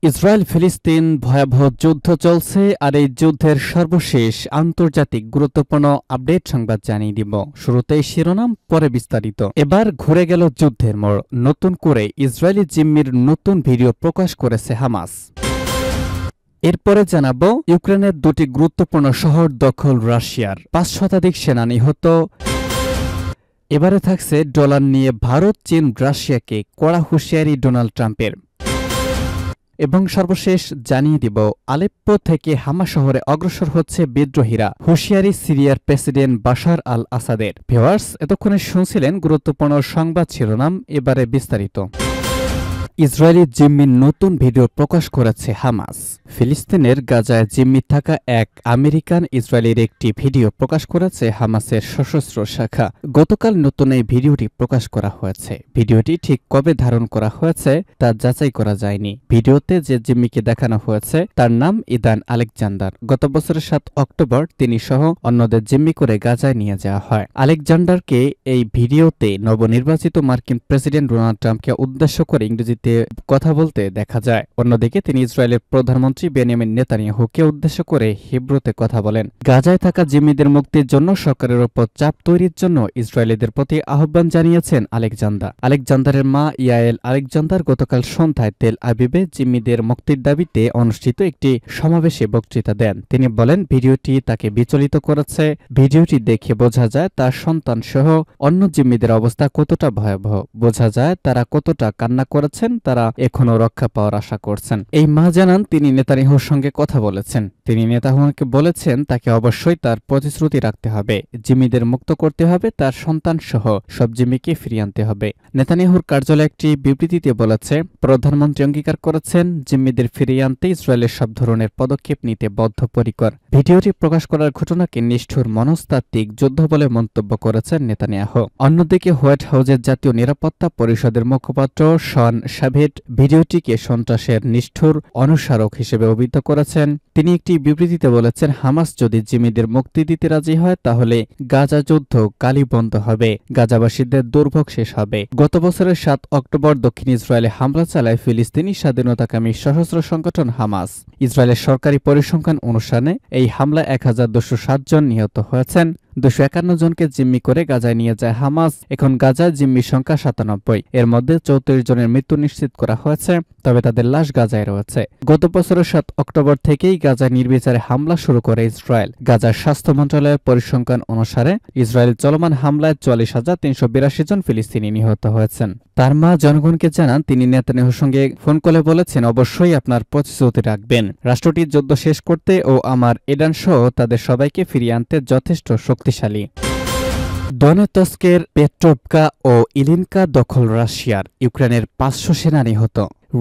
Israel ফিলিস্তিন ভয়াবহ যুদ্ধ চলছে আর এই যুদ্ধের সর্বশেষ আন্তর্জাতিক গুরুত্বপূর্ণ আপডেট সংবাদ জানিয়ে দিব। শুরুতেই শিরোনাম, পরে বিস্তারিত। এবার ঘুরে গেল যুদ্ধের মোড়। নতুন করে ইসরায়েলি জিম্মির নতুন ভিডিও প্রকাশ করেছে হামাস। এরপরে জানাবো, ইউক্রেনের দুটি গুরুত্বপূর্ণ শহর দখল রাশিয়ার, ৫ শতাধিক সেনা নিহত। এবারে থাকছে ডলার নিয়ে ভারত, চীন, রাশিয়াকে কড়া হুঁশিয়ারি ডোনাল্ড ট্রাম্পের। এবং সর্বশেষ জানিয়ে দিব, আলেপ্পো থেকে হামা শহরে অগ্রসর হচ্ছে বিদ্রোহীরা, হুঁশিয়ারি সিরিয়ার প্রেসিডেন্ট বাশার আল আসাদের। ভিউয়ার্স, এতক্ষণে শুনছিলেন গুরুত্বপূর্ণ সংবাদ শিরোনাম, এবারে বিস্তারিত। ইসরায়েলি জিম্মির নতুন ভিডিও প্রকাশ করেছে হামাস। ফিলিস্তিনের গাজায় জিম্মি থাকা এক আমেরিকান ইসরায়েলির একটি ভিডিও প্রকাশ করেছে হামাসের সশস্ত্র শাখা। গতকাল নতুন এই ভিডিওটি প্রকাশ করা হয়েছে। ভিডিওটি ঠিক কবে ধারণ করা হয়েছে তা যাচাই করা যায়নি। ভিডিওতে যে জিম্মিকে দেখানো হয়েছে তার নাম ইদান আলেকজান্ডার। গত বছরের ৭ অক্টোবর তিনি সহ অন্যদের জিম্মি করে গাজায় নিয়ে যাওয়া হয়। আলেকজান্ডারকে এই ভিডিওতে নবনির্বাচিত মার্কিন প্রেসিডেন্ট ডোনাল্ড ট্রাম্পকে উদ্দেশ্য করে ইংরেজিতে কথা বলতে দেখা যায়। অন্যদিকে তিনি ইসরায়েলের প্রধানমন্ত্রী বেনিয়ামিন নেতানিয়াহুকে উদ্দেশ্য করে হিব্রুতে কথা বলেন। গাজায় থাকা জিম্মিদের মুক্তির জন্য সরকারের উপর চাপ তৈরির জন্য ইসরায়েলিদের প্রতি আহ্বান জানিয়েছেন আলেকজান্ডার। আলেকজান্ডারের মা ইয়ায়েল আলেকজান্ডার গতকাল সন্ধ্যায় তেল আবিবে জিম্মিদের মুক্তির দাবিতে অনুষ্ঠিত একটি সমাবেশে বক্তৃতা দেন। তিনি বলেন, ভিডিওটি তাকে বিচলিত করেছে। ভিডিওটি দেখে বোঝা যায় তার সন্তান সহ অন্য জিম্মিদের অবস্থা কতটা ভয়াবহ। বোঝা যায় তারা কতটা কান্না করেছেন, তারা এখনো রক্ষা পাওয়ার আশা করছেন। এই মা জানান, তিনি নেতানিয়াহুর সঙ্গে কথা বলেছেন। তিনি নেতানিয়াহুকে বলেছেন তাকে অবশ্যই তার প্রতিশ্রুতি রাখতে হবে, জিম্মিদের মুক্ত করতে হবে, তার সন্তান সহ সব জিম্মিকে ফিরিয়ে আনতে হবে। নেতানিয়াহুর কার্যালয় একটি বিবৃতিতে বলেছে, প্রধানমন্ত্রী অঙ্গীকার করেছেন জিম্মিদের ফিরিয়ে আনতে ইসরায়েলের সব ধরনের পদক্ষেপ নিতে বদ্ধপরিকর। ভিডিওটি প্রকাশ করার ঘটনাকে নিষ্ঠুর মনস্তাত্ত্বিক যুদ্ধ বলে মন্তব্য করেছেন নেতানিয়াহু। অন্যদিকে হোয়াইট হাউসের জাতীয় নিরাপত্তা পরিষদের মুখপাত্র শন শাভেট ভিডিওটিকে সন্ত্রাসের নিষ্ঠুর অনুসারক হিসেবে অভিহিত করেছেন। তিনি একটি বিবৃতিতে বলেছেন, হামাস যদি জিম্মিদের মুক্তি দিতে রাজি হয় তাহলে গাজা যুদ্ধ কালই বন্ধ হবে, গাজাবাসীদের দুর্ভোগ শেষ হবে। গত বছরের ৭ অক্টোবর দক্ষিণ ইসরায়েলে হামলা চালায় ফিলিস্তিনি স্বাধীনতাকামী সশস্ত্র সংগঠন হামাস। ইসরায়েলের সরকারি পরিসংখ্যান অনুসারে এই হামলায় ১,২৬০ জন নিহত হয়েছেন। ২৫১ জনকে জিম্মি করে গাজায় নিয়ে যায় হামাস। এখন গাজায় জিম্মির সংখ্যা ৯৭। এর মধ্যে ৩৪ জনের মৃত্যু নিশ্চিত করা হয়েছে, তবে তাদের লাশ গাজায় রয়েছে। গত বছরের ৭ অক্টোবর থেকেই গাজায় নির্বিচারে হামলা শুরু করে ইসরায়েল। গাজার স্বাস্থ্য মন্ত্রণালয়ের পরিসংখ্যান অনুসারে ইসরায়েলের চলমান হামলায় ৪৪,৩৮২ জন ফিলিস্তিনি নিহত হয়েছেন। তার মা জনগণকে জানান, তিনি নেতানিয়াহুর সঙ্গে ফোন কলে বলেছেন, অবশ্যই আপনার প্রতিশ্রুতি রাখবেন। রাষ্ট্রটির যুদ্ধ শেষ করতে ও আমার এডান সহ তাদের সবাইকে ফিরিয়ে আনতে যথেষ্ট শক্তিশালী। দনেতস্কের পেট্রোভকা ও ইলিনকা দখল রাশিয়ার, ইউক্রেনের ৫০০ সেনা নিহত।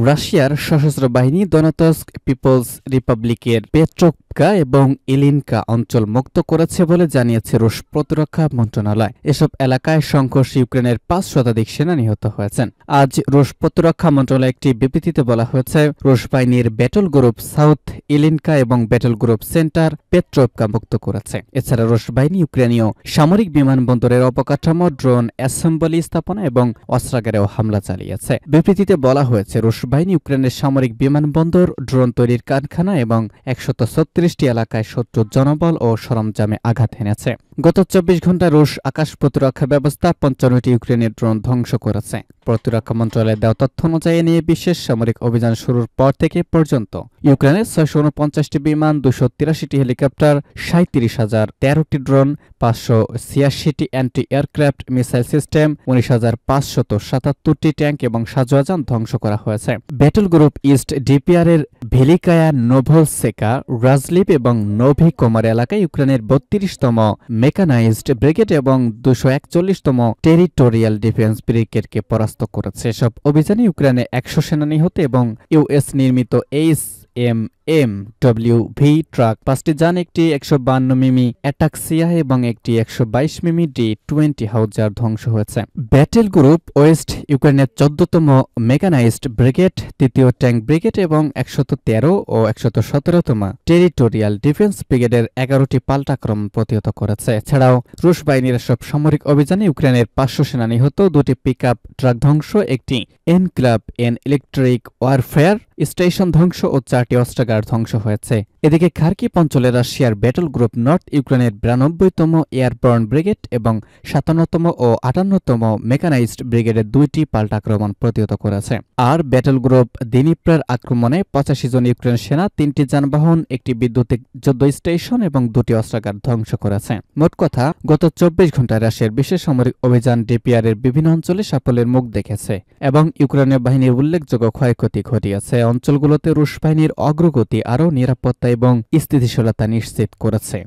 রাশিয়ার সশস্ত্র বাহিনী দনেতস্ক পিপলস রিপাবলিকের পেট্রোভকা এবং ইলিনকা অঞ্চল মুক্ত করেছে বলে জানিয়েছে রুশ প্রতিরক্ষা মন্ত্রণালয়। এসব এলাকায় সংঘর্ষে ইউক্রেনের ৫ শতাধিক সেনা নিহত হয়েছেন। আজ রুশ প্রতিরক্ষা মন্ত্রণালয় একটি বিবৃতিতে বলা হয়েছে, রুশ বাহিনীর ব্যাটল গ্রুপ সাউথ ইলিনকা এবং ব্যাটল গ্রুপ সেন্টার পেট্রোভকা মুক্ত করেছে। এছাড়া রুশ বাহিনী ইউক্রেনীয় সামরিক বিমানবন্দরের অবকাঠামো, ড্রোন অ্যাসেম্বলি স্থাপনা এবং অস্ত্রাগারেও হামলা চালিয়েছে। বিবৃতিতে বলা হয়েছে, রুশ বাহিনী ইউক্রেনের সামরিক বিমানবন্দর, ড্রোন তৈরির কারখানা এবং ১৩৬টি এলাকায় শত্রুর জনবল ও সরঞ্জামে আঘাত হেনেছে। গত ২৪ ঘণ্টা রুশ আকাশ প্রতিরক্ষা ব্যবস্থা ৫৫টি ইউক্রেনের ড্রোন ধ্বংস করেছে। প্রতিরক্ষা মন্ত্রণালয়ের দেওয়া তথ্য অনুযায়ী নিয়ে বিশেষ সামরিক অভিযান শুরুর পর থেকে পর্যন্ত ইউক্রেনের ৬৪৯টি বিমান, ২৮৩টি হেলিকপ্টার, ৩৭,০১৩টি ড্রোন, ৫৮৬টি অ্যান্টি এয়ারক্রাফট মিসাইল সিস্টেম, ১৯,৫৭৭টি ট্যাঙ্ক এবং সাজোয়াজান ধ্বংস করা হয়েছে। ব্যাটল গ্রুপ ইস্ট ডিপিআর এর ভেলিকায়া, নোভলসেকা, রাজলিভ এবং নোভি কোমার এলাকায় ইউক্রেনের ৩২তম মেকানাইজড ব্রিগেড এবং ২৪১তম টেরিটোরিয়াল ডিফেন্স ব্রিগেডকে পরাস্ত করেছে। এসব অভিযানে ইউক্রেনে ১০০ সেনা নিহত এবং ইউএস নির্মিত HMMWV ট্রাক, ৫টি যান, একটি ১৫২ মিমি অ্যাটাক্সিয়া এবং একটি ১২২ মিমি D-20 হাউজার ধ্বংস হয়েছে। ব্যাটেল গ্রুপ ওয়েস্ট ইউক্রেনের ১৪তম মেকানাইজড ব্রিগেড, ৩য় ট্যাঙ্ক ব্রিগেড এবং ১১৩ ও ১১৭তম টেরিটোরিয়াল ডিফেন্স ব্রিগেডের ১১টি পাল্টাক্রমণ প্রতিহত করেছে। এছাড়াও রুশ বাহিনীর সব সামরিক অভিযানে ইউক্রেনের ৫০০ সেনা নিহত, ২টি পিকআপ ট্রাক ধ্বংস, একটি এনক্লাভ ইলেকট্রিক ওয়ারফেয়ার স্টেশন ধ্বংস ও 4টি অস্ত্রাগার ধ্বংস হয়েছে। এদিকে খার্কিভ অঞ্চলে রাশিয়ার ব্যাটল গ্রুপ নর্থ ইউক্রেনের 92তম এয়ারবর্ন ব্রিগেড এবং 57তম ও 58তম মেকানাইজড ব্রিগেডের 2টি পাল্টা আক্রমণ প্রতিহত করেছে। আর ব্যাটল গ্রুপ দিনিপ্রের আক্রমণে 85 জন ইউক্রেন সেনা, 3টি যানবাহন, একটি বিদ্যুতিক যুদ্ধ স্টেশন এবং 2টি অস্ত্রাগার ধ্বংস করেছে। মোট কথা, গত 24 ঘন্টায় রাশিয়ার বিশেষ সামরিক অভিযান ডিপিআর এর বিভিন্ন অঞ্চলে সাফল্যের মুখ দেখেছে এবং ইউক্রেনীয় বাহিনীর উল্লেখযোগ্য ক্ষয়ক্ষতি ঘটিয়েছে। অঞ্চলগুলোতে রুশ বাহিনীর অগ্রগতি আরও নিরাপত্তা এবং স্থিতিশীলতা নিশ্চিত করেছে।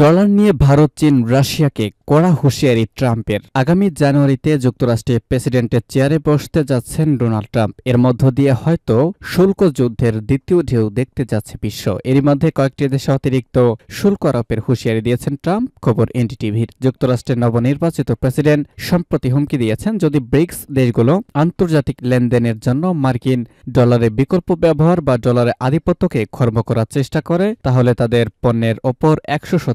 ডলার নিয়ে ভারত, চীন, রাশিয়াকে কড়া হুঁশিয়ারি ট্রাম্পের। আগামী জানুয়ারিতে যুক্তরাষ্ট্রের প্রেসিডেন্টের চেয়ারে বসতে যাচ্ছেন ডোনাল্ড ট্রাম্প। এর মধ্য দিয়ে হয়তো শুল্ক যুদ্ধের দ্বিতীয় ঢেউ দেখতে যাচ্ছে বিশ্ব। এরই মধ্যে কয়েকটি দেশে অতিরিক্ত শুল্ক আরোপের হুঁশিয়ারি দিয়েছেন ট্রাম্প। খবর এনডিটিভির। যুক্তরাষ্ট্রের নবনির্বাচিত প্রেসিডেন্ট সম্প্রতি হুমকি দিয়েছেন, যদি ব্রিক্স দেশগুলো আন্তর্জাতিক লেনদেনের জন্য মার্কিন ডলারের বিকল্প ব্যবহার বা ডলারের আধিপত্যকে খর্ব করার চেষ্টা করে, তাহলে তাদের পণ্যের ওপর 100%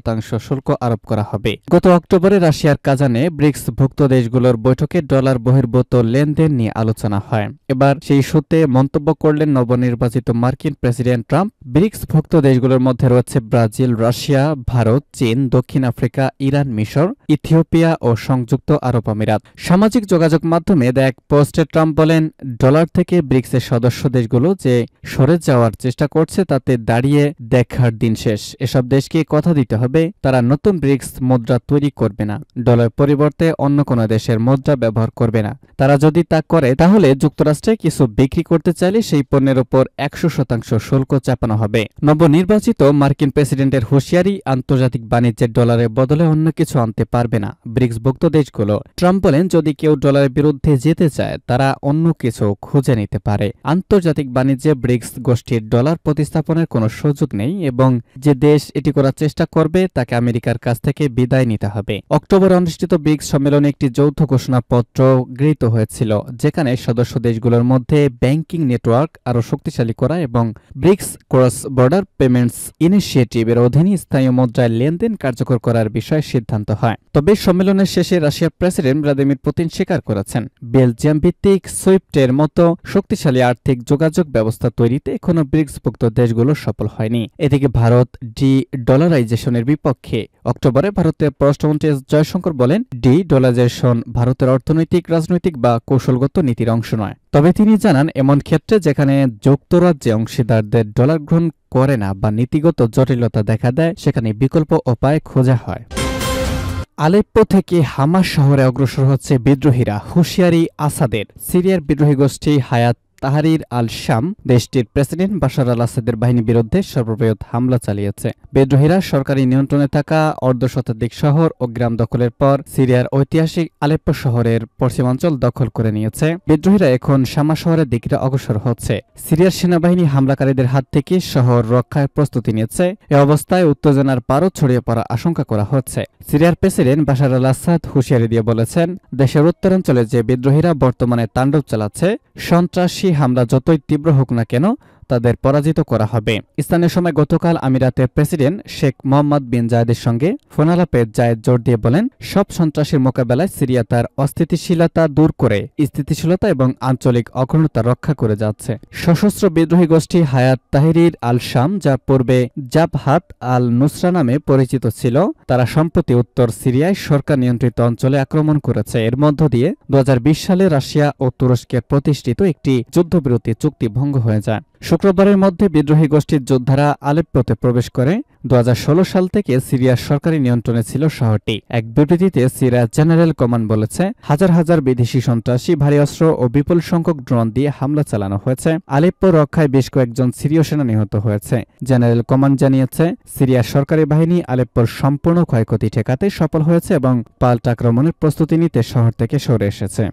শুল্ক আরোপ করা হবে। গত অক্টোবরে রাশিয়ার কাজানে ব্রিক্সভুক্ত দেশগুলোর বৈঠকে ডলার বহির্ভূত লেনদেন নিয়ে আলোচনা হয়। এবার সেই ইস্যুতে মন্তব্য করলেন নবনির্বাচিত মার্কিন প্রেসিডেন্ট ট্রাম্প। ব্রিক্সভুক্ত দেশগুলোর মধ্যে রয়েছে ব্রাজিল, রাশিয়া, ভারত, চীন, দক্ষিণ আফ্রিকা, ইরান, মিশর, ইথিওপিয়া ও সংযুক্ত আরব আমিরাত। সামাজিক যোগাযোগ মাধ্যমে এক পোস্টে ট্রাম্প বলেন, ডলার থেকে ব্রিক্সের সদস্য দেশগুলো যে সরে যাওয়ার চেষ্টা করছে তাতে দাঁড়িয়ে দেখার দিন শেষ। এসব দেশকে কথা দিতে হবে, তারা নতুন ব্রিক্স মুদ্রা তৈরি করবে না, ডলার পরিবর্তে অন্য কোনো দেশের মুদ্রা ব্যবহার করবে না। তারা যদি তা করে, তাহলে যুক্তরাষ্ট্রে কিছু বিক্রি করতে চাইলে সেই পণ্যের ওপর 100% শুল্ক চাপানো হবে। নবনির্বাচিত মার্কিন প্রেসিডেন্টের হুঁশিয়ারি, আন্তর্জাতিক বাণিজ্যের ডলারের বদলে অন্য কিছু আনতে পারবে না ব্রিক্সভুক্ত দেশগুলো। ট্রাম্প বলেন, যদি কেউ ডলারের বিরুদ্ধে যেতে চায় তারা অন্য কিছু খুঁজে নিতে পারে। আন্তর্জাতিক বাণিজ্যে ব্রিক্স গোষ্ঠীর ডলার প্রতিস্থাপনের কোনো সুযোগ নেই এবং যে দেশ এটি করার চেষ্টা করবে তাকে আমেরিকার কাছ থেকে বিদায় নিতে হবে। অক্টোবরে অনুষ্ঠিত ব্রিক্স সম্মেলনে একটি যৌথ ঘোষণাপত্র গৃহীত হয়েছিল, যেখানে সদস্য দেশগুলোর মধ্যে ব্যাংকিং নেটওয়ার্ক আরও শক্তিশালী করা এবং ব্রিক্স ক্রস বর্ডার পেমেন্টস ইনিশিয়েটিভের অধীনে স্থানীয় মুদ্রায় লেনদেন কার্যকর করার বিষয়ে সিদ্ধান্ত হয়। তবে সম্মেলনের শেষে রাশিয়ার প্রেসিডেন্ট ভ্লাদিমির পুতিন স্বীকার করেছেন, বেলজিয়াম ভিত্তিক সুইফটের মতো শক্তিশালী আর্থিক যোগাযোগ ব্যবস্থা তৈরিতে এখনো ব্রিক্সভুক্ত দেশগুলো সফল হয়নি। এদিকে ভারত ডলারাইজেশনের বিপক্ষে। অক্টোবরে ভারতের পররাষ্ট্রমন্ত্রী এস জয়শঙ্কর বলেন, ডলারাইজেশন ভারতের অর্থনৈতিক, রাজনৈতিক বা কৌশলগত নীতির অংশ নয়। তবে তিনি জানান, এমন ক্ষেত্রে যেখানে যুক্তরাজ্যে অংশীদারদের ডলার গ্রহণ করে না বা নীতিগত জটিলতা দেখা দেয়, সেখানে বিকল্প উপায় খোঁজা হয়। আলেপ্পো থেকে হামাস শহরে অগ্রসর হচ্ছে বিদ্রোহীরা, হুঁশিয়ারি আসাদের। সিরিয়ার বিদ্রোহী গোষ্ঠী হায়াত তাহরির আল শাম দেশটির প্রেসিডেন্ট বাশার আল আসাদের বাহিনীর বিরুদ্ধে সর্ববৃহৎ হামলা চালিয়েছে। বিদ্রোহীরা সরকারি নিয়ন্ত্রণে থাকা অর্ধশতাধিক শহর ও গ্রাম দখলের পর সিরিয়ার ঐতিহাসিক আলেপ্পো শহরের পশ্চিমাঞ্চল দখল করে নিয়েছে। বিদ্রোহীরা এখন শামা শহরের দিকে অগ্রসর হচ্ছে। সিরিয়ার সেনাবাহিনী হামলাকারীদের হাত থেকে শহর রক্ষায় প্রস্তুতি নিয়েছে। এ অবস্থায় উত্তেজনার পারদ ছড়িয়ে পড়ার আশঙ্কা করা হচ্ছে। সিরিয়ার প্রেসিডেন্ট বাশার আল আসাদ হুঁশিয়ারি দিয়ে বলেছেন, দেশের উত্তরাঞ্চলে যে বিদ্রোহীরা বর্তমানে তাণ্ডব চালাচ্ছে, সন্ত্রাসী হামলা যতই তীব্র হোক না কেন তাদের পরাজিত করা হবে। স্থানীয় সময় গতকাল আমিরাতের প্রেসিডেন্ট শেখ মোহাম্মদ বিন জায়েদের সঙ্গে ফোনালাপে জায়েদ জোর দিয়ে বলেন, সব সন্ত্রাসীর মোকাবেলায় সিরিয়া তার অস্থিতিশীলতা দূর করে স্থিতিশীলতা এবং আঞ্চলিক অখণ্ডতা রক্ষা করে যাচ্ছে। সশস্ত্র বিদ্রোহী গোষ্ঠী হায়াত তাহরির আল শাম, যা পূর্বে জাবহাত আল নুসরা নামে পরিচিত ছিল, তারা সম্প্রতি উত্তর সিরিয়ায় সরকার নিয়ন্ত্রিত অঞ্চলে আক্রমণ করেছে। এর মধ্য দিয়ে 2020 সালে রাশিয়া ও তুরস্কের প্রতিষ্ঠিত একটি যুদ্ধবিরতি চুক্তি ভঙ্গ হয়ে যায়। শুক্রবারের মধ্যে বিদ্রোহী গোষ্ঠীর যোদ্ধারা আলেপ্পোতে প্রবেশ করে। 2016 সাল থেকে সিরিয়ার সরকারি নিয়ন্ত্রণে ছিল শহরটি। এক বিবৃতিতে সিরিয়া জেনারেল কমান্ড বলেছে, হাজার হাজার বিদেশি সন্ত্রাসী, ভারী অস্ত্র ও বিপুল সংখ্যক ড্রোন দিয়ে হামলা চালানো হয়েছে। আলেপ্পো রক্ষায় বেশ কয়েকজন সিরীয় সেনা নিহত হয়েছে। জেনারেল কমান্ড জানিয়েছে, সিরিয়ার সরকারি বাহিনী আলেপ্পোর সম্পূর্ণ ক্ষয়ক্ষতি ঠেকাতে সফল হয়েছে এবং পাল্টা আক্রমণের প্রস্তুতি নিতে শহর থেকে সরে এসেছে।